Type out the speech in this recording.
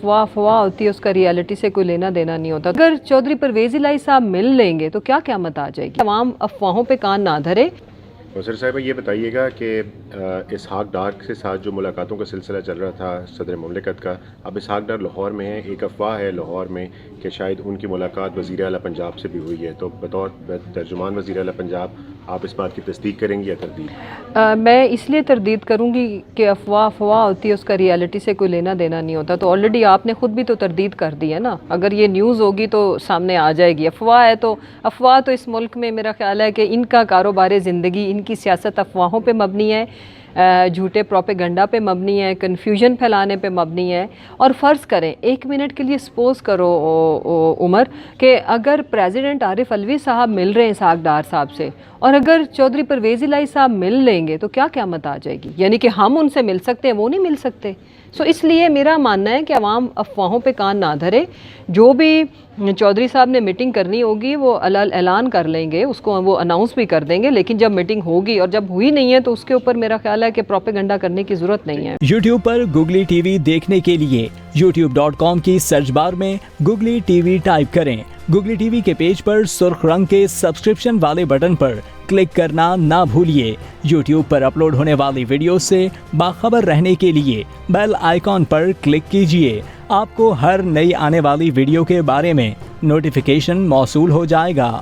अफवाह होती है, उसका रियलिटी से कोई लेना देना नहीं होता। अगर चौधरी परवेज़ इलाही साहब मिल लेंगे तो क्या क़यामत आ जाएगी। तमाम अफवाहों पे कान ना धरे। वज़ीर साहिबा ये बताइएगा कि इसहाक डार के साथ जो मुलाकातों का सिलसिला चल रहा था सदर मुमलिकत का, अब इसहाक डार लाहौर में है। एक अफवाह है लाहौर में कि शायद उनकी मुलाकात वज़ीर आला पंजाब से भी हुई है, तो बतौर तर्जुमान वज़ीर आला पंजाब आप इस बात की तस्दीक करेंगी या तरदीद? मैं इसलिए तरदीद करूँगी कि अफवाह होती है, उसका रियलिटी से कोई लेना देना नहीं होता। तो ऑलरेडी आपने ख़ुद भी तो तरदीद कर दी है ना। अगर ये न्यूज़ होगी तो सामने आ जाएगी। अफवाह तो इस मुल्क में मेरा ख़्याल है कि इनका कारोबार ज़िंदगी, इनकी सियासत अफवाहों पे मबनी है, झूठे प्रोपेगेंडा पे मबनी है, कन्फ्यूजन फैलाने पे मबनी है। और फ़र्ज़ करें, एक मिनट के लिए सपोज़ करो उमर कि अगर प्रेसिडेंट आरिफ अलवी साहब मिल रहे हैं इसहाक डार साहब से, और अगर चौधरी परवेज़ इलाही साहब मिल लेंगे तो क्या क़यामत आ जाएगी। यानी कि हम उनसे मिल सकते हैं, वो नहीं मिल सकते। सो इसलिए मेरा मानना है कि अवाम अफवाहों पे कान ना धरे। जो भी चौधरी साहब ने मीटिंग करनी होगी वो ऐलान कर लेंगे, उसको वो अनाउंस भी कर देंगे। लेकिन जब मीटिंग होगी और जब हुई नहीं है तो उसके ऊपर मेरा ख्याल है कि प्रोपेगेंडा करने की ज़रूरत नहीं है। YouTube पर गुगली टीवी देखने के लिए youtube.com की सर्च बार में गुगली टीवी टाइप करें। गुगली टीवी के पेज पर सुर्ख रंग के सब्सक्रिप्शन वाले बटन पर क्लिक करना ना भूलिए। YouTube पर अपलोड होने वाली वीडियो से बाखबर रहने के लिए बेल आइकॉन पर क्लिक कीजिए। आपको हर नई आने वाली वीडियो के बारे में नोटिफिकेशन मौसूल हो जाएगा।